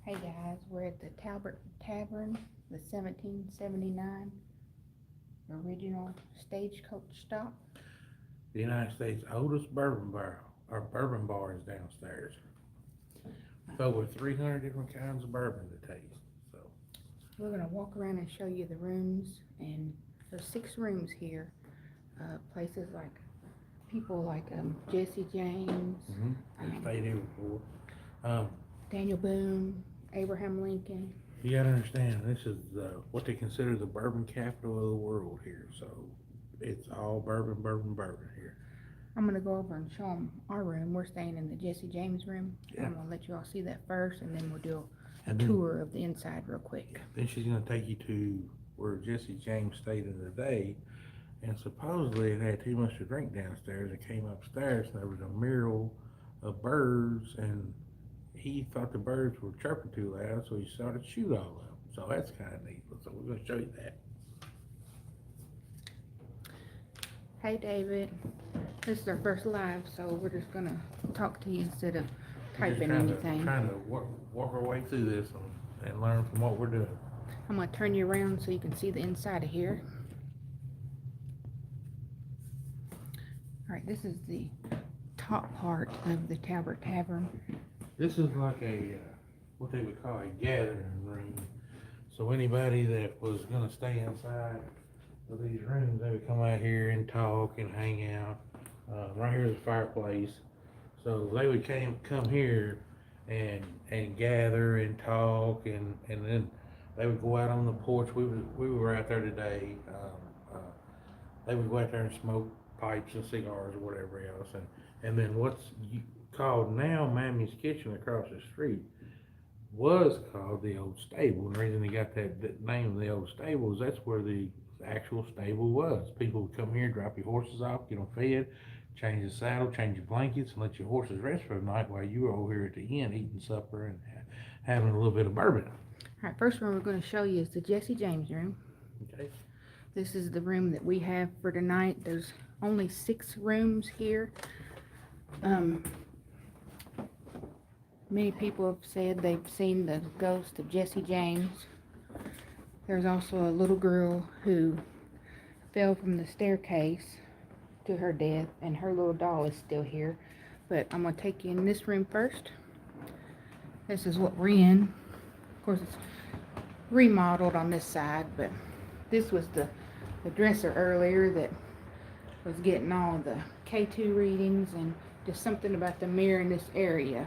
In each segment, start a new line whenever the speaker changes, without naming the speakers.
Hey guys, we're at the Talbott Tavern, the 1779 original stagecoach stop.
The United States' oldest bourbon barrel, or bourbon bar, is downstairs. With over 300 different kinds of bourbon to taste. So
We're gonna walk around and show you the rooms, and there's 6 rooms here. Places like people like Jesse James,
we stayed here before. Um,
Daniel Boone, Abraham Lincoln.
you gotta understand, this is what they consider the bourbon capital of the world here. So it's all bourbon, bourbon, bourbon here.
I'm gonna go over and show them our room. We're staying in the Jesse James room.
Yeah.
I'm gonna let you all see that first, and then we'll do a
And then-
tour of the inside real quick.
Then she's gonna take you to where Jesse James stayed in the day. And supposedly it had too much to drink downstairs. It came upstairs and there was a mural of birds, and he thought the birds were chirping too loud, so he started to shoot all of them. So that's kind of neat. So we're going to show you that.
Hey David, this is our first live, so we're just gonna talk to you instead of
We're just
typing anything.
Trying to walk our way through this and learn from what we're doing.
I'm gonna turn you around so you can see the inside of here. Alright, this is the top part of the Talbott Tavern.
This is like a, what they would call a gathering room. So anybody that was going to stay inside of these rooms, they would come out here and talk and hang out. Right here is a fireplace. So they would come here and gather and talk, and then they would go out on the porch. We were out there today. They would go out there and smoke pipes and cigars or whatever else. And then what's called now Mammy's Kitchen across the street was called the Old Stable. And the reason they got that name, the Old Stable, is that's where the actual stable was. People would come here, drop your horses off, get them fed, change the saddle, change your blankets, and let your horses rest for the night while you were over here at the inn eating supper and having a little bit of bourbon.
Alright, first room we're gonna show you is the Jesse James room.
Okay.
This is the room that we have for tonight. There's only 6 rooms here. Many people have said they've seen the ghost of Jesse James. There's also a little girl who fell from the staircase to her death, and her little doll is still here. But I'm going to take you in this room first. This is what we're in. Of course, it's remodeled on this side, but this was the dresser earlier that was getting all the K2 readings, and just something about the mirror in this area.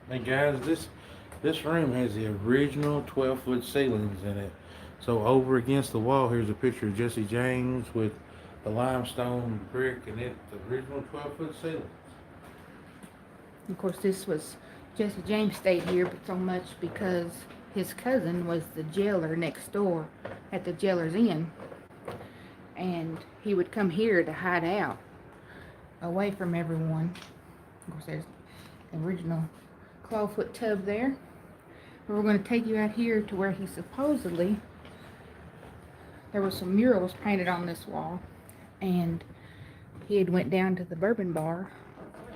Hey guys, this room has the original 12-foot ceilings in it. So over against the wall, here's a picture of Jesse James with the limestone brick, and it's the original 12-foot ceilings.
Of course, this was Jesse James stayed here, but so much because his cousin was the jailer next door at the Jailer's Inn, and he would come here to hide out away from everyone. Of course, there's the original clawfoot tub there. But we're going to take you out here to where he supposedly, there were some murals painted on this wall, and he had went down to the bourbon bar,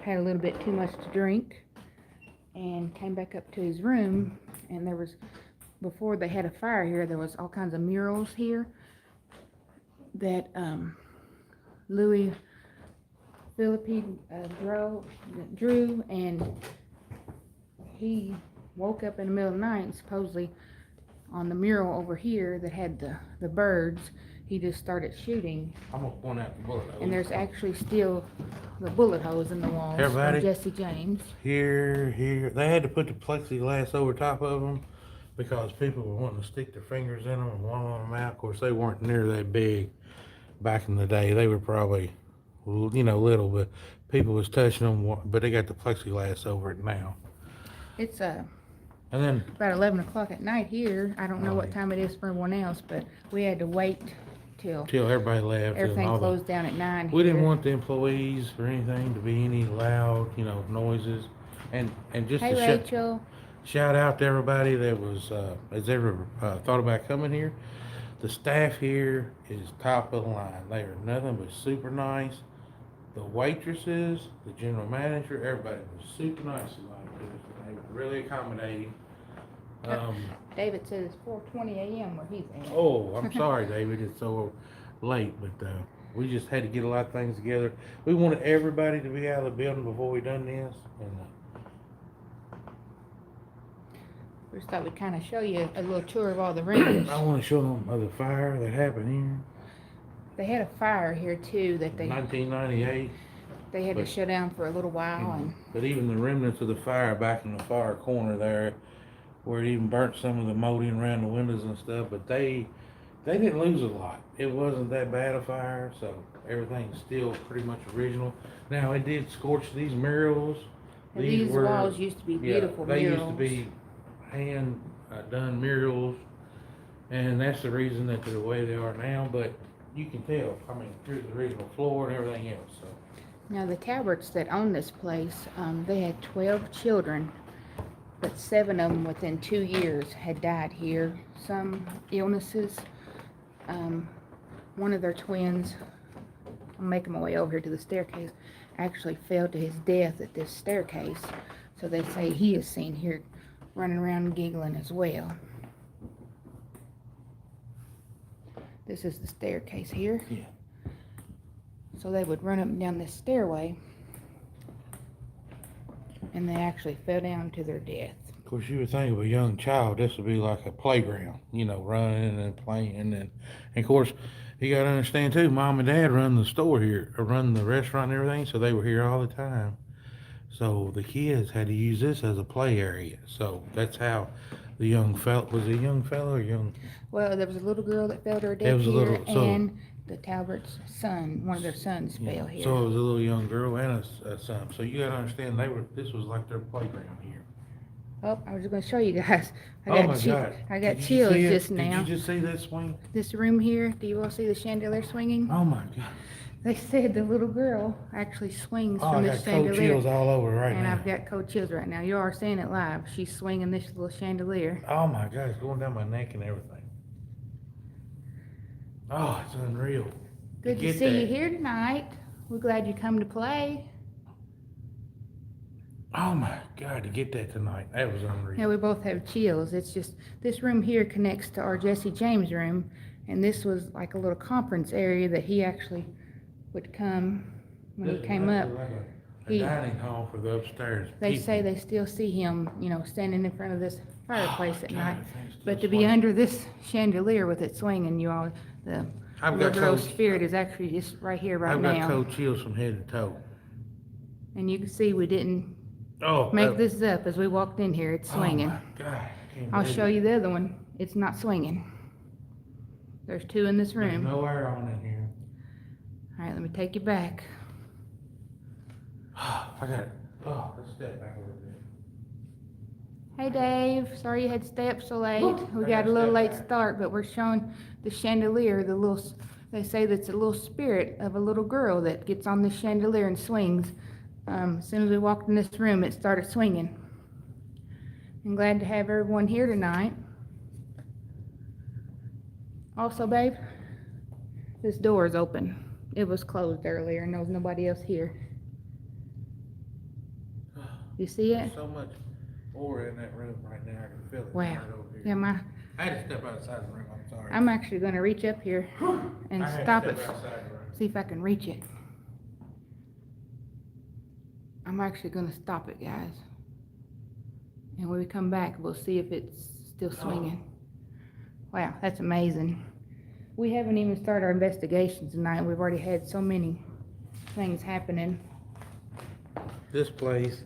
had a little bit too much to drink, and came back up to his room, and there was, before they had a fire here, there was all kinds of murals here that Louis Philippi drew, and he woke up in the middle of the night, and supposedly on the mural over here that had the birds, he just started shooting.
I'm gonna point out the bullet holes.
And there's actually still the bullet holes in the walls
Everybody,
from Jesse James.
Here. They had to put the plexiglass over top of them because people were wanting to stick their fingers in them and wallow them out. Of course, they weren't near that big back in the day. They were probably, little, but people was touching them, but they got the plexiglass over it now.
It's
And then
about 11 o'clock at night here. I don't know what time it is for everyone else, but we had to wait till
everybody left.
everything closed down at 9
We
here.
didn't want the employees or anything to be any loud, noises. And just
Hey,
to
Rachel.
shout out to everybody that was has ever thought about coming here. The staff here is top of the line. They are nothing but super nice. The waitresses, the general manager, everybody was super nice about it. They were really accommodating.
David said it's 4:20 a.m. where he's at.
Oh, I'm sorry, David. It's so late, but we just had to get a lot of things together. We wanted everybody to be out of the building before we done this, and
We just thought we'd kind of show you a little tour of all the rooms.
I want to show them the fire that happened here,
They had a fire here too that they
1998.
had to shut down for a little while, and
But even the remnants of the fire back in the far corner there, where it even burnt some of the molding around the windows and stuff, but they didn't lose a lot. It wasn't that bad a fire, so everything's still pretty much original. Now it did scorch these murals.
these walls used to be beautiful
they
murals.
used to be hand done murals, and that's the reason that they're the way they are now. But you can tell. I mean, here's the original floor and everything else. So.
Now the Talberts that own this place, they had 12 children, but 7 of them within 2 years had died here. Some illnesses. One of their twins, I'm making my way over here to the staircase, actually fell to his death at this staircase. So they say he is seen here running around giggling as well. This is the staircase here.
Yeah.
So they would run up and down this stairway, and they actually fell down to their death.
Of course, you would think of a young child, this would be like a playground, running and playing. And of course, you got to understand too, Mom and Dad run the store here, or run the restaurant and everything, so they were here all the time. So the kids had to use this as a play area. So that's how the young fella, was it a young fella or young?
Well, there was a little girl that fell to her
It
death
was a
here,
little,
and the Talbert's son, one of their sons, fell here.
So it was a little young girl and a son. So you got to understand, this was like their playground here.
Oh, I was just going to show you guys.
Oh my God.
I got
Did you
chills
see it?
just now.
Did you just see that swing?
This room here, do you all see the chandelier swinging?
Oh my God.
They said the little girl actually swings
Oh,
from
I
this
got cold
chandelier.
chills all over right
And
now.
I've got cold chills right now. You are seeing it live. She's swinging this little chandelier.
Oh my God, it's going down my neck and everything. Oh, it's unreal.
Good to
get
see you
that.
here tonight. We're glad you come to play.
Oh my God, to get that tonight, that was unreal.
Yeah, we both have chills. It's just, this room here connects to our Jesse James room, and this was like a little conference area that he actually would come when he came up.
Like a
he-
dining hall for the upstairs.
They
people.
say they still see him, standing in front of this fireplace at
God,
night.
things still
But to be
swing.
under this chandelier with it swinging, you all, the
I've
little
got
girl's
cold-
spirit is actually just right here, right
I've got
now.
cold chills from head to toe.
And you can see we didn't
Oh,
make this up as we walked in here. It's swinging.
Oh my God, I can't
I'll
believe
show
it.
you the other one. It's not swinging. There's 2 in this
There's
room.
no air on in here.
All right, let me take you back.
I got it. Oh, let's step back a little bit.
Hey Dave, sorry you had to stay up so late. We
I
got
gotta
a little
step
late
back.
start, but we're showing the chandelier, they say that's a little spirit of a little girl that gets on this chandelier and swings. As soon as we walked in this room, it started swinging. I'm glad to have everyone here tonight. Also, babe, this door is open. It was closed earlier and there was nobody else here. You see it?
There's so much aura in that room right now. I can feel it.
Wow.
Right over here.
Yeah,
I had to step outside the room. I'm sorry.
I'm actually going to reach up here and
I had to
stop
step
it.
outside the room.
See if I can reach it. I'm actually going to stop it, guys. And when we come back, we'll see if it's still swinging. Wow, that's amazing. We haven't even started our investigation tonight. We've already had so many things happening.
This place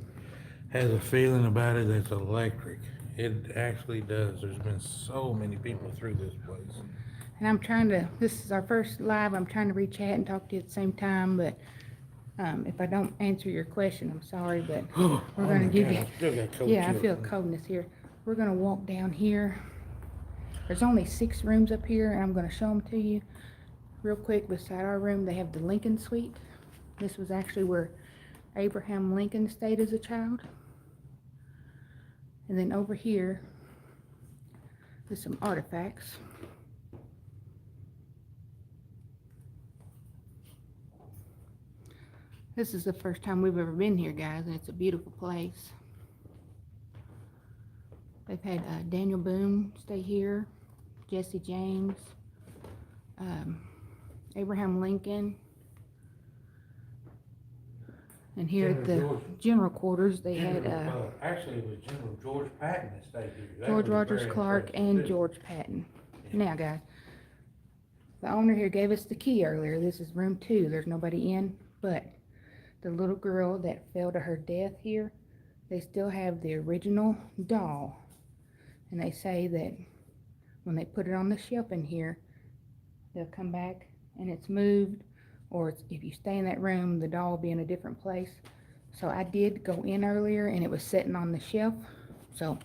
has a feeling about it that's electric. It actually does. There's been so many people through this place.
And this is our first live, I'm trying to reach out and talk to you at the same time, but if I don't answer your question, I'm sorry, but
We're
gonna give you-
I still got cold
yeah, I
chills.
feel coldness here. We're gonna walk down here. There's only 6 rooms up here, and I'm gonna show them to you real quick. Beside our room, they have the Lincoln Suite. This was actually where Abraham Lincoln stayed as a child. And then over here, there's some artifacts. This is the first time we've ever been here, guys, and it's a beautiful place. They've had Daniel Boone stay here, Jesse James, um, Abraham Lincoln, and here at the general quarters they had
Actually, it was General George Patton that stayed here. That
George
was
Rogers
very
Clark
impressive,
and
too.
George Patton.
Yeah.
Now, guys, the owner here gave us the key earlier. This is room 2. There's nobody in, but the little girl that fell to her death here, they still have the original doll. And they say that when they put it on the shelf in here, they'll come back and it's moved, or if you stay in that room, the doll will be in a different place. So I did go in earlier and it was sitting on the shelf. So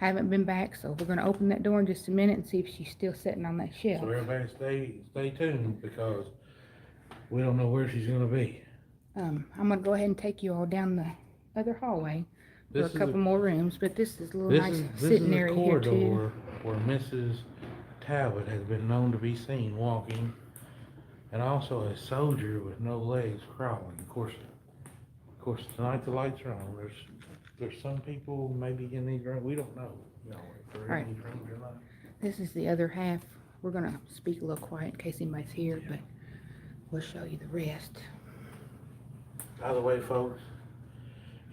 I haven't been back, so we're gonna open that door in just a minute and see if she's still sitting on that shelf.
So everybody stay tuned, because we don't know where she's gonna be.
I'm gonna go ahead and take you all down the other hallway for
This
a
is
couple more rooms, but this is a little nice
This
sitting
is a
area here too.
corridor where Mrs. Talbott has been known to be seen walking, and also a soldier with no legs crawling. Of course, tonight the lights are on. There's some people maybe in these rooms. We don't know, if they're
Right.
in these rooms or not.
This is the other half. We're gonna speak a little quiet in case anybody's here, but we'll show you the rest.
By the way, folks,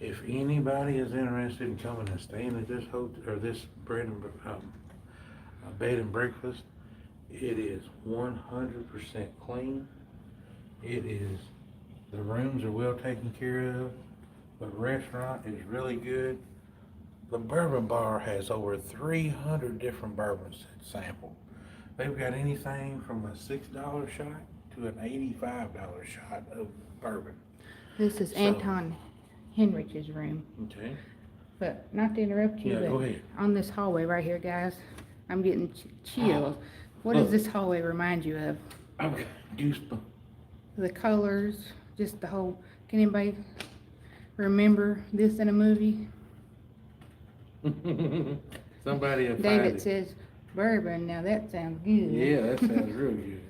if anybody is interested in coming and staying at this hotel or this bed and breakfast, it is 100% clean. The rooms are well taken care of. The restaurant is really good. The bourbon bar has over 300 different bourbons sampled. They've got anything from a $6 shot to an $85 shot of bourbon.
This is Anton Henrich's room.
Okay.
But not to interrupt you,
Yeah,
but
go ahead.
on this hallway right here, guys, I'm getting chills. What does this hallway remind you of?
I've got goosebumps.
The colors, just the whole. Can anybody remember this in a movie?
Somebody will find
David
it.
says bourbon. Now that sounds good.
Yeah, that sounds real good.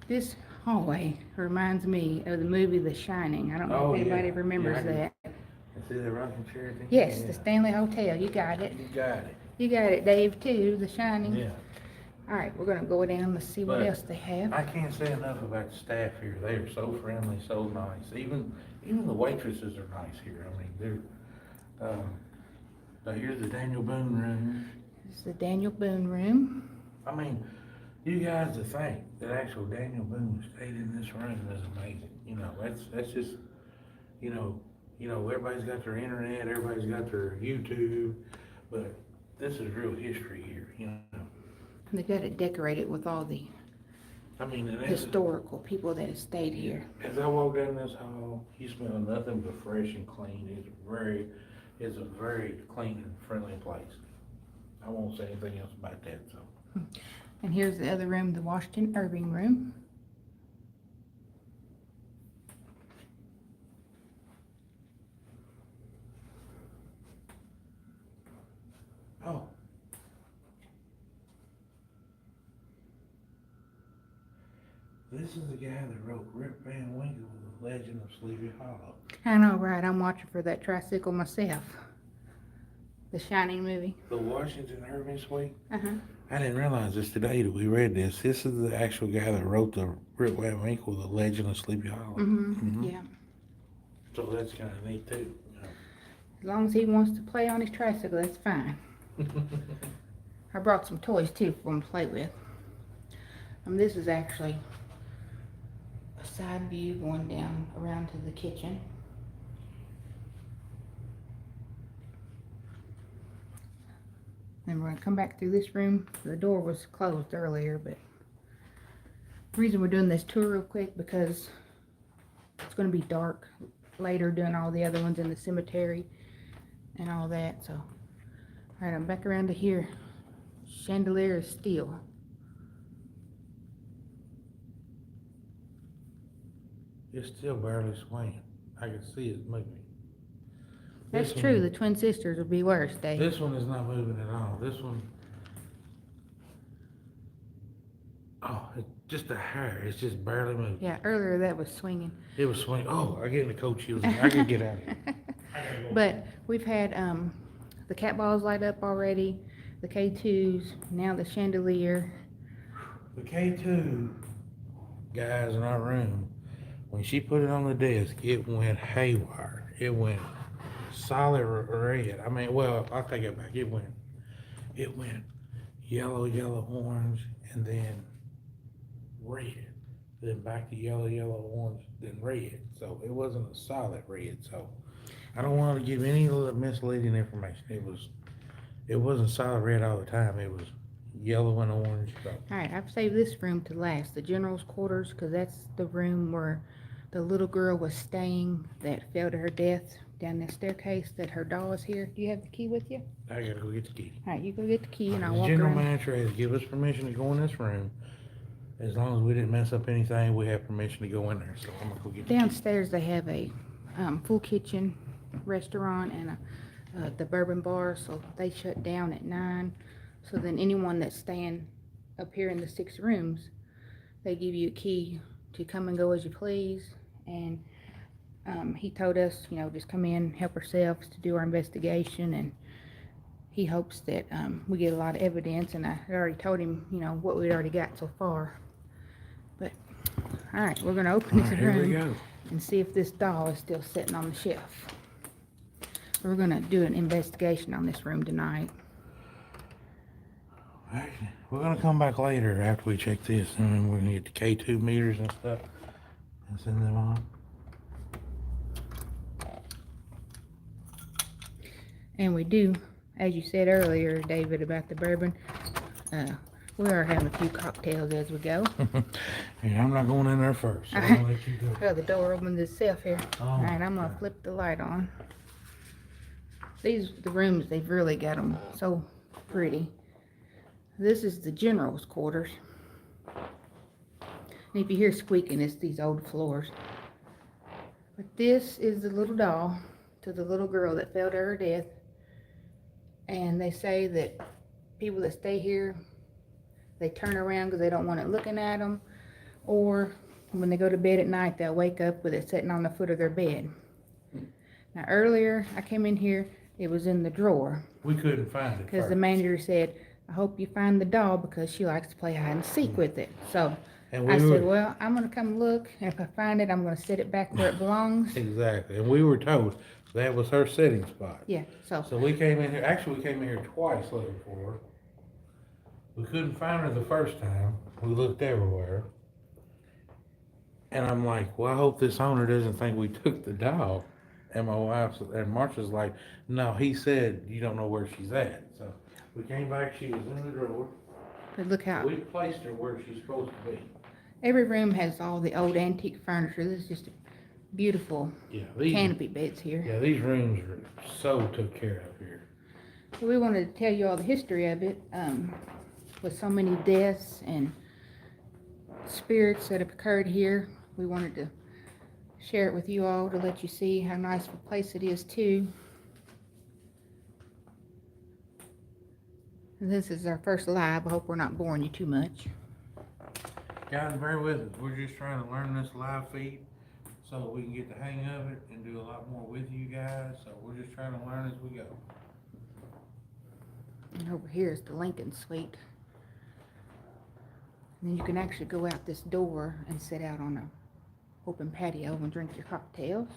This hallway reminds me of the movie The Shining. I don't know
Oh,
if anybody
yeah.
remembers
Yeah, I do.
that.
And see the rocking chair thing?
Yes,
Yeah.
the Stanley Hotel. You got it.
You got it.
You got it, Dave, too. The Shining.
Yeah.
All right, we're gonna go down and see what
But
else they have.
I can't say enough about the staff here. They are so friendly, so nice. Even the waitresses are nice here. I mean, now here's the Daniel Boone room.
This is the Daniel Boone room.
I mean, you guys to think that actual Daniel Boone stayed in this room is amazing. That's just, everybody's got their internet, everybody's got their YouTube, but this is real history here.
They got it decorated with all the
I mean, and
historical people that have stayed here.
as I walk down this hall, you smell nothing but fresh and clean. It's a very clean and friendly place. I won't say anything else about that, so.
And here's the other room, the Washington Irving room.
Oh. This is the guy that wrote Rip Van Winkle, The Legend of Sleepy Hollow.
I know, right? I'm watching for that tricycle myself. The Shining movie.
The Washington Irving Suite?
Uh-huh.
I didn't realize this today that we read this. This is the actual guy that wrote the Rip Van Winkle, The Legend of Sleepy Hollow.
Mm-hmm. Yeah.
So that's kind of neat too.
As long as he wants to play on his tricycle, that's fine. I brought some toys too for him to play with. This is actually a side view going down around to the kitchen. And we're going to come back through this room. The door was closed earlier, but the reason we're doing this tour real quick because it's going to be dark later doing all the other ones in the cemetery and all that. So, all right, I'm back around to here. Chandelier is steel.
It's still barely swaying. I can see it moving.
That's
This
true.
one-
The twin sisters would be worse, Dave.
This one is not moving at all. This one, it's just a hair. It's just barely moving.
Yeah, earlier that was swinging.
It was swinging. Oh, I get in the coach heels. I could get out of here.
But we've had the cat balls light up already, the K2s, now the chandelier.
The K2 guys in our room, when she put it on the desk, it went haywire. It went solid red. I mean, well, I'll take it back. It went yellow, yellow, orange, and then red. Then back to yellow, yellow, orange, then red. So it wasn't a solid red. So I don't want to give any misleading information. It wasn't solid red all the time. It was yellow and orange. So.
Alright, I've saved this room to last, the general's quarters, because that's the room where the little girl was staying that fell to her death down the staircase, that her doll is here. Do you have the key with you?
I gotta go get the key.
Alright, you go get the key and I'll
The
walk
general
around.
manager has given us permission to go in this room. As long as we didn't mess up anything, we have permission to go in there. So I'm gonna go get the key.
Downstairs they have a full kitchen, restaurant, and the bourbon bar, so they shut down at 9. So then anyone that's staying up here in the 6 rooms, they give you a key to come and go as you please. And he told us, just come in, help ourselves to do our investigation, and he hopes that we get a lot of evidence. And I had already told him, what we'd already got so far. But all right, we're gonna open this
Here we
room
go.
and see if this doll is still sitting on the shelf. We're gonna do an investigation on this room tonight.
Actually, we're gonna come back later after we check this, and then we're gonna get the K2 meters and stuff and send them on.
And we do, as you said earlier, David, about the bourbon, we are having a few cocktails as we go.
And I'm not going in there first, so I'm gonna let you go.
Oh, the door opens itself here.
Oh,
All right, I'm gonna flip the light on. The rooms, they've really got them so pretty. This is the general's quarters. And if you hear squeaking, it's these old floors. But this is the little doll to the little girl that fell to her death. And they say that people that stay here, they turn around because they don't want it looking at them. Or when they go to bed at night, they'll wake up with it sitting on the foot of their bed. Now earlier, I came in here, it was in the drawer.
We couldn't find it
Because
first.
the manager said, I hope you find the doll because she likes to play hide and seek with it. So
And
I
we
said,
were,
well, I'm going to come look. And if I find it, I'm going to set it back where it belongs.
exactly, and we were told that was her sitting spot.
Yeah, so
So we came in here, actually we came in here twice looking for her. We couldn't find her the first time. We looked everywhere. And I'm like, well, I hope this owner doesn't think we took the dog. And my wife's, and Marsha's like, no, he said you don't know where she's at. So we came back, she was in the drawer.
but look how
We placed her where she's supposed to be.
every room has all the old antique furniture. This is just a beautiful
Yeah,
canopy beds here.
yeah, these rooms are so took care of here.
So we wanted to tell you all the history of it, with so many deaths and spirits that have occurred here. We wanted to share it with you all to let you see how nice of a place it is too. And this is our first live. I hope we're not boring you too much.
Guys, bear with us. We're just trying to learn this live feed so we can get the hang of it and do a lot more with you guys. So we're just trying to learn as we go.
And over here is the Lincoln Suite. And then you can actually go out this door and sit out on a open patio and drink your cocktails.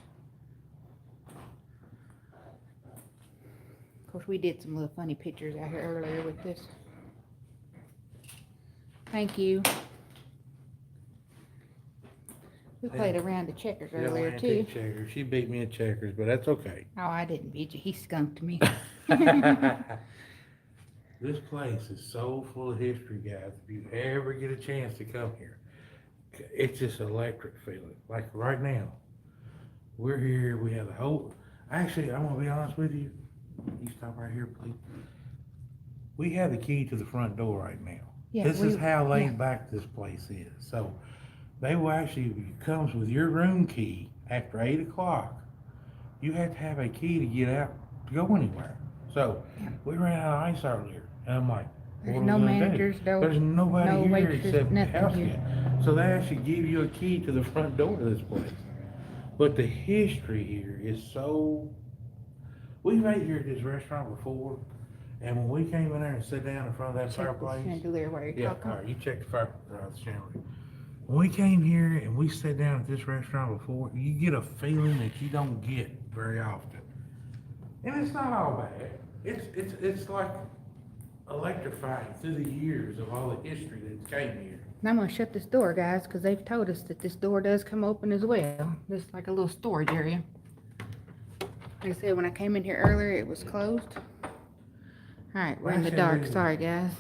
Of course, we did some little funny pictures out here earlier with this. Thank you. We played a round of checkers earlier too.
Checkers. She beat me at checkers, but that's okay.
Oh, I didn't beat you. He skunked me.
This place is so full of history, guys. If you ever get a chance to come here, it's just electric feeling. Like right now, we're here. We have the whole. Actually, I'm gonna be honest with you. You stop right here, please. We have the key to the front door right now.
Yeah,
This is how laid
yeah.
back this place is. So they will actually, it comes with your room key after 8 o'clock. You have to have a key to get out to go anywhere. So
Yeah.
we ran out of ice earlier, and I'm like,
There's
what are
no
we gonna do?
managers,
There's nobody
no
here
waitresses,
except the
nothing
house
here.
guest. So they actually give you a key to the front door of this place. But the history here is so we've ate here at this restaurant before, and when we came in there and sat down in front of that
Check the
fireplace.
chandelier while you're
Yeah,
talking.
all right, you check the fireplace, the chandelier. When we came here and we sat down at this restaurant before, you get a feeling that you don't get very often. And it's not all bad. It's like electrifying through the years of all the history that came here.
And I'm gonna shut this door, guys, because they've told us that this door does come open as well. This is like a little storage area. Like I said, when I came in here earlier, it was closed. Alright, we're in the dark. Sorry, guys.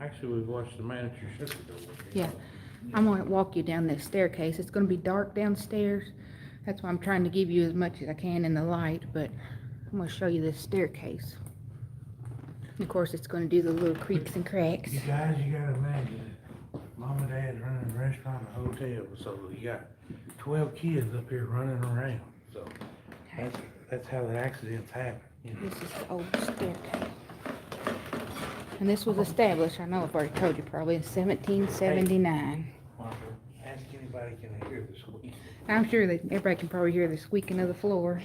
Actually, we've watched the manager shut the door.
Yeah. I'm gonna walk you down this staircase. It's gonna be dark downstairs. That's why I'm trying to give you as much as I can in the light, but I'm gonna show you this staircase. Of course, it's gonna do the little creaks and cracks.
You guys, you gotta imagine that mom and dad's running a restaurant, a hotel, so you got 12 kids up here running around. So that's how the accidents happen. You know?
This is the old staircase. And this was established, I know I've already told you probably, in 1779.
Martha, ask anybody can they hear this squeak.
I'm sure that everybody can probably hear the squeaking of the floor.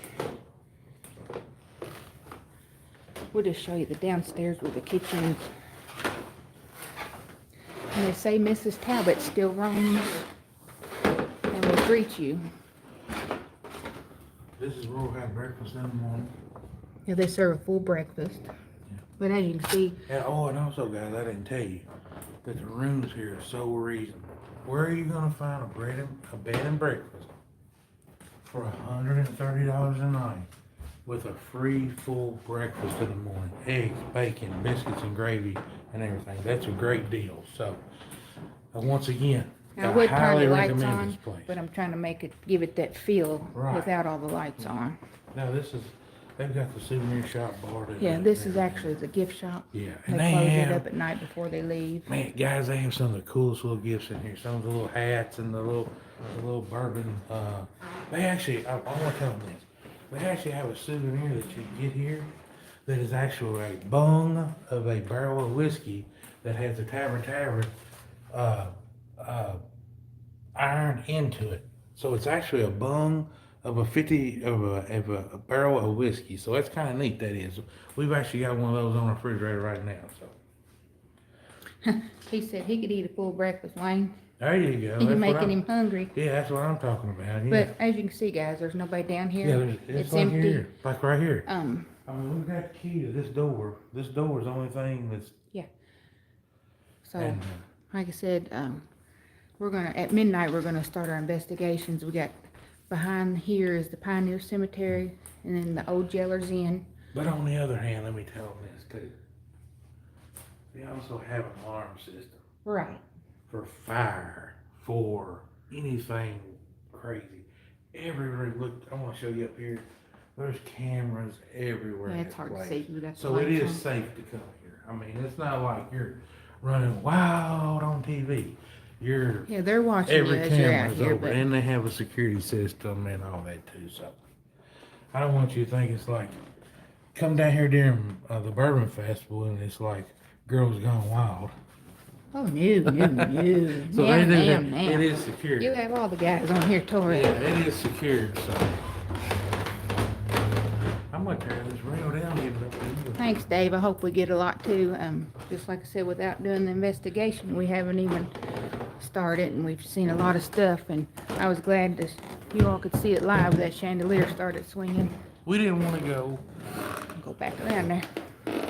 We'll just show you the downstairs with the kitchen. And they say Mrs. Talbott still roams and will greet you.
This is where we have breakfast in the morning.
Yeah, they serve a full breakfast. But as you can see,
And also, guys, I didn't tell you that the rooms here are so reasonable. Where are you gonna find a bed and breakfast for $130 a night with a free full breakfast in the morning? Eggs, bacon, biscuits, and gravy, and everything. That's a great deal. So, once again,
I would turn
highly
the lights
recommend
on,
this place.
but I'm trying to give it that feel
Right.
without all the lights on.
Now they've got the souvenir shop bar.
Yeah, this is actually the gift shop.
Yeah,
They
and
close it
have,
up at night before they leave.
man, guys, they have some of the coolest little gifts in here. Some of the little hats and the little bourbon. They actually, I want to tell them this. They actually have a souvenir that you get here that is actually a bung of a barrel of whiskey that has the Talbott Tavern iron into it. So it's actually a bung of a barrel of whiskey. So that's kind of neat. That is. We've actually got one of those on our refrigerator right now. So
He said he could eat a full breakfast, Wayne.
there you go.
You're
That's what
making him hungry.
Yeah, that's what I'm talking about. Yeah.
But as you can see, guys, there's nobody down here.
Yeah, it's like
empty.
here, like right here.
Um,
I mean, we've got the key to this door. This door is the only thing that's.
so
And,
like I said, at midnight we're gonna start our investigations. We got behind here is the Pioneer Cemetery, and then the old Jeller's Inn.
but on the other hand, let me tell them this too. They also have an alarm system
Right.
for fire, for anything crazy. Every room, look, I want to show you up here. There's cameras everywhere.
Yeah,
in
it's
this
hard to
place.
see who that's.
So it is safe to come here. I mean, it's not like you're running wild on TV.
Yeah, they're watching you
Every
as you're out
camera's
here,
over,
but
and they have a security system and all that too. So I don't want you to think it's like come down here during the Bourbon Festival and it's like Girls Gone Wild.
oh no, no, no.
So
Now,
they do
now,
that.
now.
It is secure.
You have all the guys on here tore
Yeah,
up.
it is secured. So I'm gonna tear this rail down. Give it up to you.
Thanks, Dave. I hope we get a lot too. Just like I said, without doing the investigation, we haven't even started, and we've seen a lot of stuff. And I was glad that you all could see it live. That chandelier started swinging.
We didn't want to go.
Go back around there.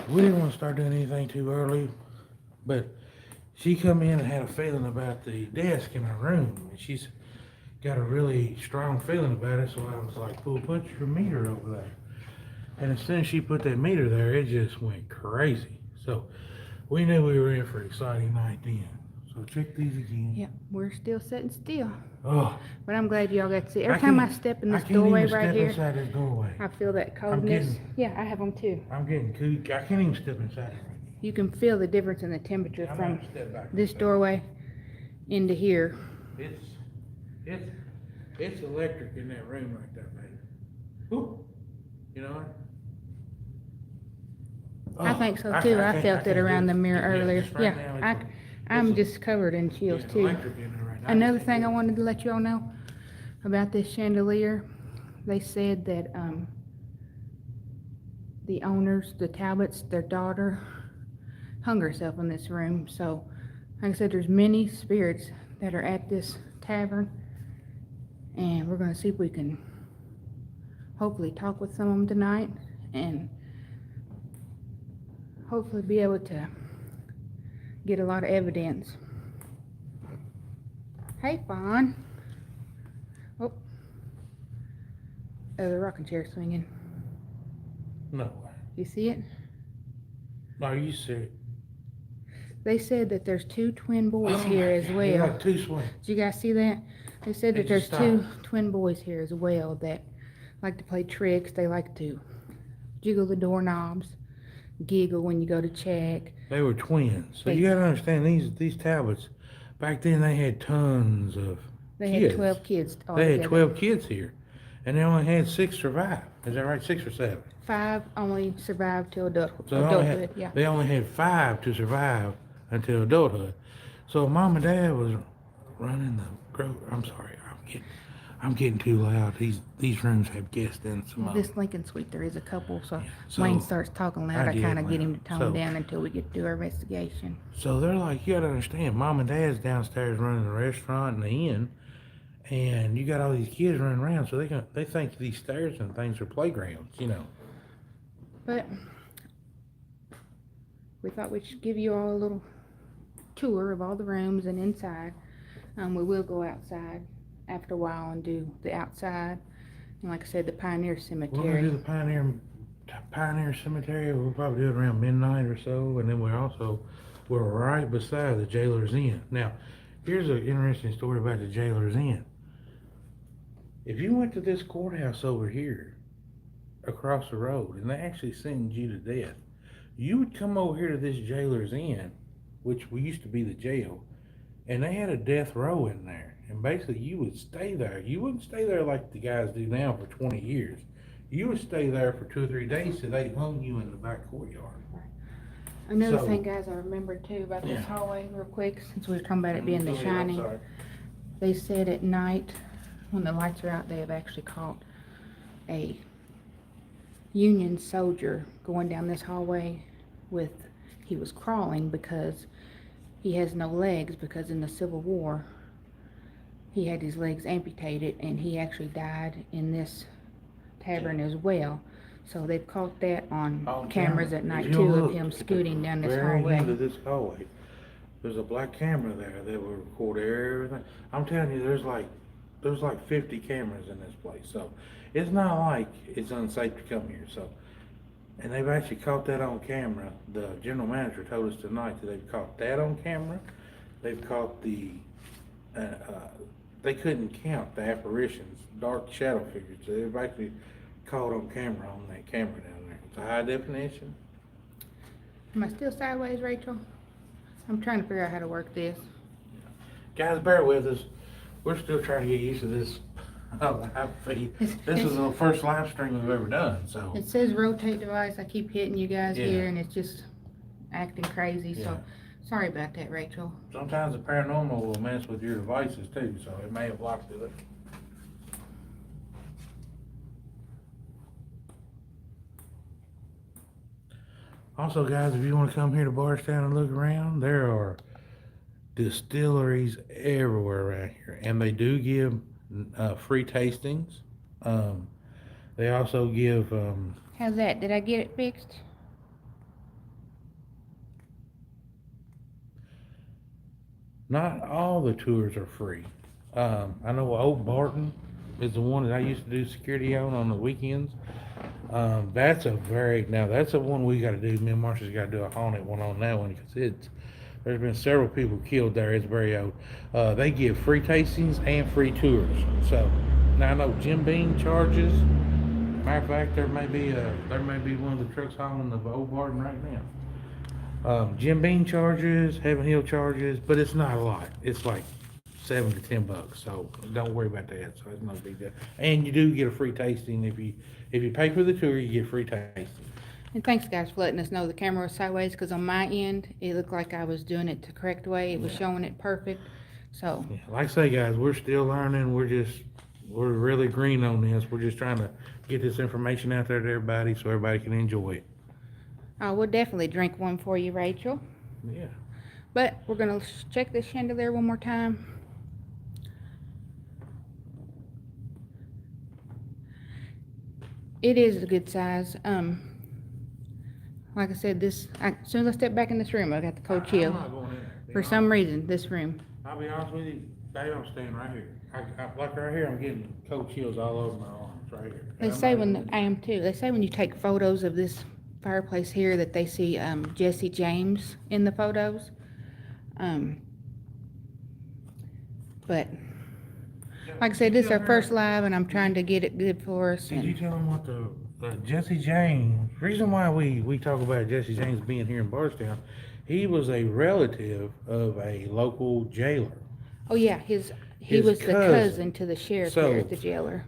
We didn't want to start doing anything too early, but she come in and had a feeling about the desk in her room, and she's got a really strong feeling about it. So I was like, "Well, put your meter over there." And as soon as she put that meter there, it just went crazy. So we knew we were in for an exciting night then. So check these again.
Yeah, we're still sitting still.
Oh,
But I'm glad y'all got to see. Every
I
time I
can't-
step in
I
this
can't
doorway
even
right
step
here,
inside this doorway.
I feel that coldness.
getting-
Yeah, I have them too.
I'm getting cool. I can't even step inside it.
You can feel the difference in the temperature
I'm
from
gonna step back.
this doorway into here.
It's electric in that room like that, baby. Whew. You know what?
I think so too. I felt it around the mirror earlier. Yeah, I'm just covered in chills too.
Electric in there right now.
Another thing I wanted to let you all know about this chandelier, they said that the owners, the Talbots, their daughter, hung herself in this room. So, like I said, there's many spirits that are at this tavern, and we're going to see if we can hopefully talk with some of them tonight, and hopefully be able to get a lot of evidence. Hey, Fawn. Oh, the rocking chair swinging.
No.
You see it?
Are you serious?
They said that there's 2 twin boys here as
They
well.
got 2 swings.
Did you guys see that? They said that there's 2 twin boys here as well that like to play tricks. They like to jiggle the doorknobs, giggle when you go to check.
They were twins. So you gotta understand, these Talbots, back then they had tons of
They
kids.
had 12 kids
They
altogether.
had 12 kids here. And they only had 6 survive. Is that right? 6 or 7?
5 only survived till adulthood.
So they only had 5 to survive until adulthood. So mom and dad was running the I'm sorry, I'm getting too loud. These rooms have guests in some of them.
This Lincoln suite, there is a couple, so,
So,
Wayne starts talking loud. I kind of get him to tone
So-
down until we get to do our investigation.
So they're like, you gotta understand, mom and dad's downstairs running the restaurant and the inn, and you got all these kids running around, so they think these stairs and things are playgrounds, you know.
But we thought we should give you all a little tour of all the rooms and inside. We will go outside after a while and do the outside. And like I said, the Pioneer
We're gonna
Cemetery.
do the Pioneer Cemetery. We'll probably do it around midnight or so, and then we're right beside the Jailer's Inn. Now, here's an interesting story about the Jailer's Inn. If you went to this courthouse over here, across the road, and they actually sentenced you to death, you would come over here to this Jailer's Inn, which used to be the jail, and they had a death row in there. And basically, you would stay there. You wouldn't stay there like the guys do now for 20 years. You would stay there for 2 or 3 days till they hung you in the back courtyard.
Another
So-
thing, guys, I remembered too about this
Yeah.
hallway real quick, since we were talking about it being The
Go ahead, I'm
Shining.
sorry.
They said at night, when the lights are out, they have actually caught a Union soldier going down this hallway he was crawling because he has no legs, because in the Civil War, he had his legs amputated, and he actually died in this tavern as well. So they've caught that on cameras at night
If you
too, of
look
him
at the
scooting down this
very
hallway.
end of this hallway, there's a black camera there that will record everything. I'm telling you, there's like 50 cameras in this place, so it's not like it's unsafe to come here. So, and they've actually caught that on camera. The general manager told us tonight that they've caught that on camera. They've caught they couldn't count the apparitions, dark shadow figures. So they've actually caught on camera on that camera down there. It's a high definition.
Am I still sideways, Rachel? I'm trying to figure out how to work this.
Guys, bear with us. We're still trying to get used to this live feed. This is the first live stream we've ever done, so.
It says rotate device. I keep hitting you guys
Yeah.
here, and it's just acting crazy.
Yeah.
So sorry about that, Rachel.
Sometimes the paranormal will mess with your devices too, so it may have locked it up. Also, guys, if you want to come here to Bardstown and look around, there are distilleries everywhere around here, and they do give free tastings. They also give
How's that? Did I get it fixed?
not all the tours are free. I know Old Barton is the one that I used to do security on the weekends. That's a one we got to do. Me and Marcia's got to do a haunted one on that one, because there's been several people killed there. It's very old. They give free tastings and free tours. So now I know Jim Beam charges. Matter of fact, there may be one of the trucks hauling the Old Barton right now. Jim Beam charges, Heaven Hill charges, but it's not a lot. It's like $7 to $10, so don't worry about that. So it's no big deal. And you do get a free tasting if you pay for the tour. You get free tasting.
And thanks, guys, for letting us know the camera was sideways, because on my end, it looked like I was doing it the correct way. It was showing it perfect. So
Yeah, like I say, guys, we're still learning. We're just we're really green on this. We're just trying to get this information out there to everybody so everybody can enjoy it.
We'll definitely drink one for you, Rachel.
Yeah.
But we're gonna check this chandelier one more time. It is a good size. Like I said, as soon as I step back in this room, I got the cold chill.
I'm not going in there.
For some reason, this room.
I'll be honest with you, Dave, I'm staying right here. Like right here, I'm getting cold chills all over my arms right here.
They say I am too. They say when you take photos of this fireplace here that they see Jesse James in the photos. But like I said, this is our first live, and I'm trying to get it good for us.
Did you tell them what the Jesse James, reason why we talk about Jesse James being here in Bardstown, he was a relative of a local jailer.
Oh yeah, he was the cousin to the sheriff here at the jailer.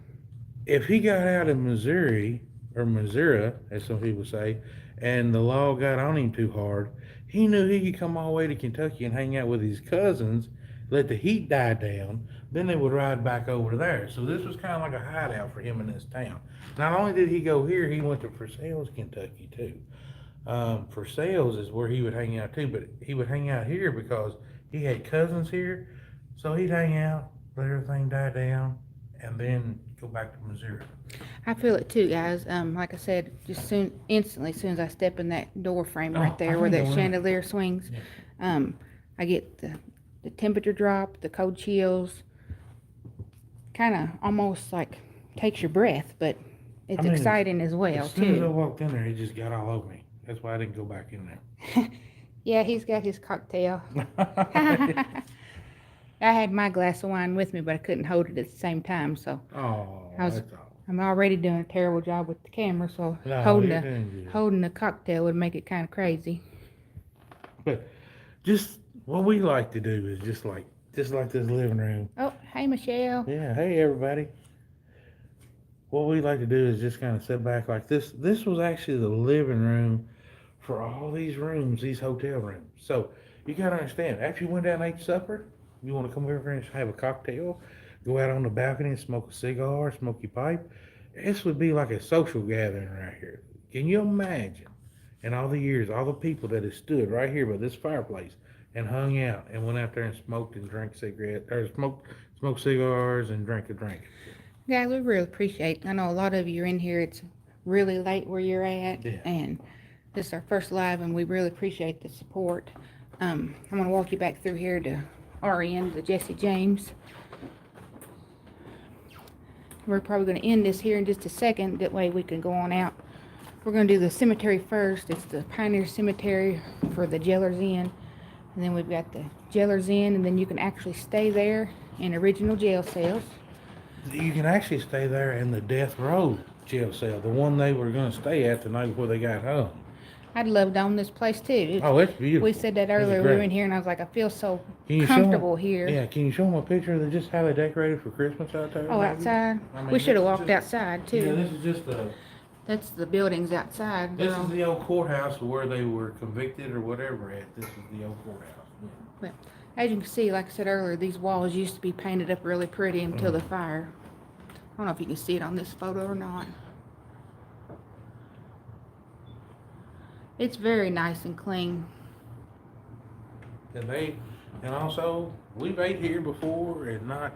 If he got out of Missouri, or Missouri, as some people say, and the law got on him too hard, he knew he could come all the way to Kentucky and hang out with his cousins, let the heat die down, then they would ride back over there. So this was kind of like a hideout for him in this town. Not only did he go here, he went to Versailles, Kentucky too. Versailles is where he would hang out too, but he would hang out here because he had cousins here. So he'd hang out, let everything die down, and then go back to Missouri.
I feel it too, guys. Like I said, just instantly, as soon as I step in that door frame right there where that chandelier swings, I get the temperature drop, the cold chills, kind of almost like takes your breath, but it's exciting as well,
as soon as I walked in there, he just got all over me. That's why I didn't go back in there.
Yeah, he's got his cocktail. I had my glass of wine with me, but I couldn't hold it at the same time, so I'm already doing a terrible job with the camera, so holding the cocktail would make it kind of crazy.
But just what we like to do is just like this living room.
Oh, hey Michelle.
Yeah, hey everybody. What we like to do is just kind of sit back like this. This was actually the living room for all these rooms, these hotel rooms. So you gotta understand, after you went down and ate supper, you want to come over and have a cocktail, go out on the balcony and smoke a cigar, smoke your pipe. This would be like a social gathering right here. Can you imagine? In all the years, all the people that have stood right here by this fireplace and hung out and went out there and smoked and drank cigarettes, or smoked cigars and drank a drink.
Yeah, we really appreciate. I know a lot of you are in here. It's really late where you're at, and this is our first live, and we really appreciate the support. I'm gonna walk you back through here to our end, the Jesse James. We're probably going to end this here in just a second. That way we can go on out. We're going to do the cemetery first. It's the Pioneer Cemetery for the Jailers Inn. And then we've got the Jailers Inn, and then you can actually stay there in original jail cells.
You can actually stay there in the death row jail cell, the one they were going to stay at the night before they got home.
I'd love to own this place too.
It's beautiful.
We said that earlier. We were in here, and I was like, I feel so comfortable here.
Yeah, can you show them a picture of just how they decorated for Christmas out there?
Oh, maybe? Outside? We should have walked outside too.
Yeah, this is just
that's the buildings outside.
This is the old courthouse where they were convicted or whatever at. This is the old courthouse. Yeah.
But as you can see, like I said earlier, these walls used to be painted up really pretty until the fire. I don't know if you can see it on this photo or not. It's very nice and clean.
And also, we've ate here before and not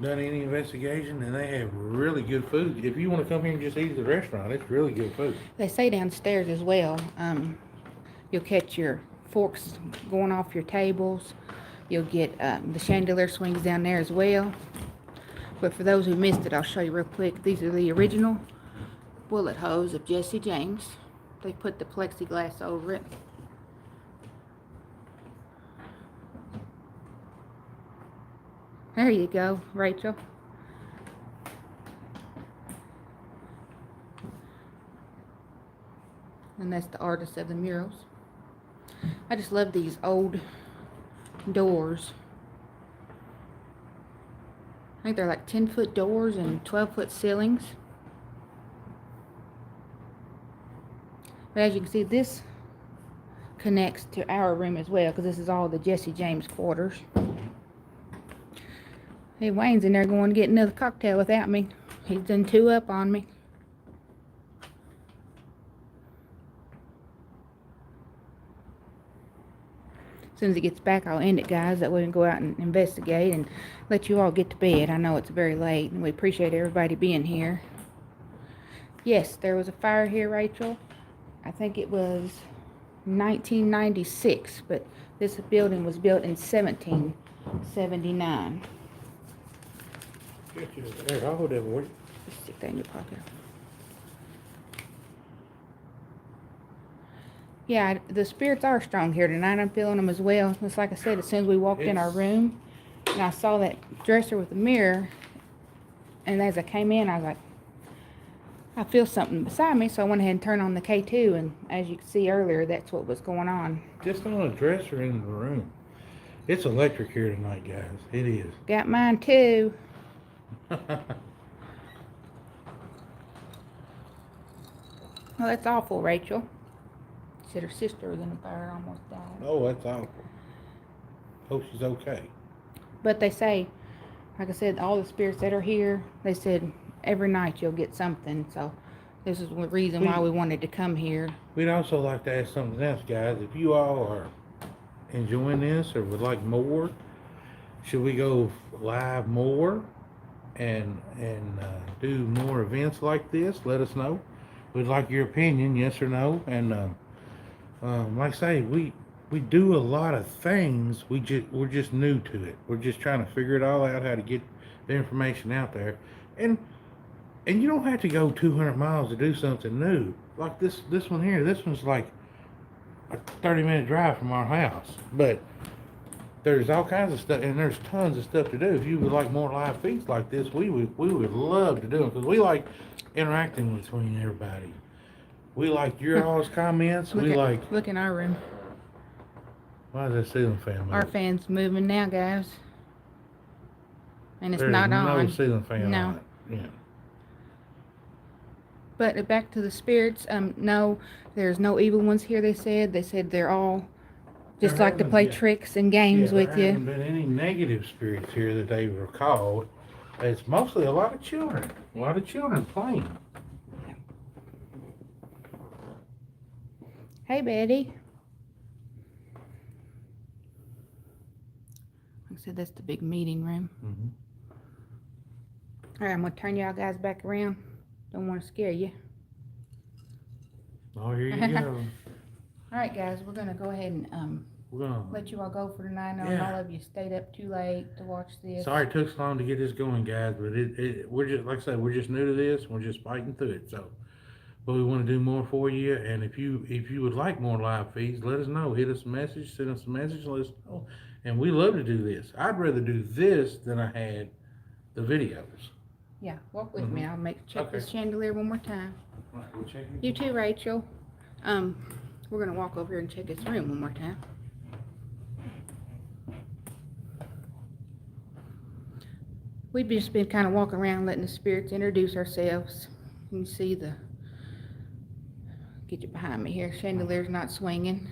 done any investigation, and they have really good food. If you want to come here and just eat at the restaurant, it's really good food.
They say downstairs as well, you'll catch your forks going off your tables. You'll get the chandelier swings down there as well. But for those who missed it, I'll show you real quick. These are the original bullet holes of Jesse James. They put the plexiglass over it. There you go, Rachel. And that's the artist of the murals. I just love these old doors. I think they're like 10-foot doors and 12-foot ceilings. But as you can see, this connects to our room as well, because this is all the Jesse James quarters. Hey, Wayne's in there going to get another cocktail without me. He's done 2 up on me. As soon as he gets back, I'll end it, guys. That way we can go out and investigate and let you all get to bed. I know it's very late, and we appreciate everybody being here. Yes, there was a fire here, Rachel. I think it was 1996, but this building was built in 1779.
Get you there. I'll hold that for you.
Just stick that in your pocket. Yeah, the spirits are strong here tonight. I'm feeling them as well. Just like I said, as soon as we walked in our room, and I saw that dresser with the mirror, and as I came in, I was like, I feel something beside me, so I went ahead and turned on the K2, and as you could see earlier, that's what was going on.
Just on a dresser in the room. It's electric here tonight, guys. It is.
Got mine too. Well, that's awful, Rachel. She said her sister was in the fire and almost died.
Oh, that's awful. Hope she's okay.
But they say, like I said, all the spirits that are here, they said every night you'll get something. So this is the reason why we wanted to come here.
We'd also like to ask something else, guys. If you all are enjoying this or would like more, should we go live more and do more events like this? Let us know. We'd like your opinion, yes or no. And like I say, we do a lot of things. We're just new to it. We're just trying to figure it all out, how to get the information out there. And you don't have to go 200 miles to do something new. Like this one here. This one's like a 30-minute drive from our house. But there's all kinds of stuff, and there's tons of stuff to do. If you would like more live feeds like this, we would love to do them, because we like interacting between everybody. We like your all's comments.
Look in our room.
Why is that ceiling fan moving?
Our fan's moving now, guys. And it's
There's
not
no
on.
Ceiling fan
No.
on it. Yeah.
But back to the spirits. No, there's no evil ones here. They said they're all just
There
like to play
haven't- yeah.
tricks and games with
There
you.
haven't been any negative spirits here that they've recalled. It's mostly a lot of children. A lot of children playing.
Hey, Betty. Like I said, that's the big meeting room.
Mm-hmm.
All right, I'm going to turn y'all guys back around. Don't want to scare you.
Oh, here you go.
All right, guys, we're going to go ahead and
We're gonna.
let you all go for tonight. I know
Yeah.
all of you stayed up too late to watch this.
Sorry it took so long to get this going, guys, but we're just, like I said, we're just new to this. We're just fighting through it. So, but we want to do more for you. And if you would like more live feeds, let us know. Hit us a message, send us a message, let us know. And we love to do this. I'd rather do this than I had the videos.
Yeah, walk with me. I'll check this chandelier one more time.
All right, we'll check it.
You too, Rachel. We're gonna walk over here and check this room one more time. We've just been kind of walking around letting the spirits introduce ourselves. You can see get you behind me here. Chandelier's not swinging.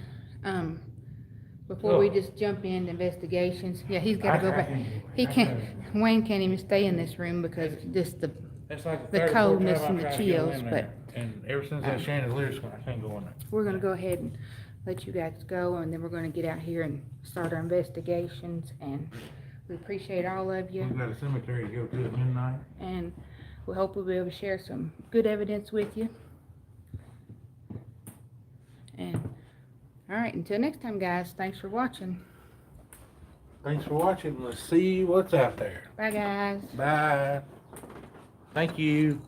Before we just jump into investigations, yeah, he's got to go back. He can't. Wayne can't even stay in this room because just the
It's like
the
third or fourth
coldness
time
and
I've
the
tried to go
chills,
in
but
there. And ever since that chandelier's gone, I can't go in there.
we're gonna go ahead and let you guys go, and then we're gonna get out here and start our investigations. And we appreciate all of you,
We've got a cemetery to go to at midnight.
and we hope we'll be able to share some good evidence with you. And all right, until next time, guys, thanks for watching.
Thanks for watching. Let's see what's out there.
Bye, guys.
Bye. Thank you.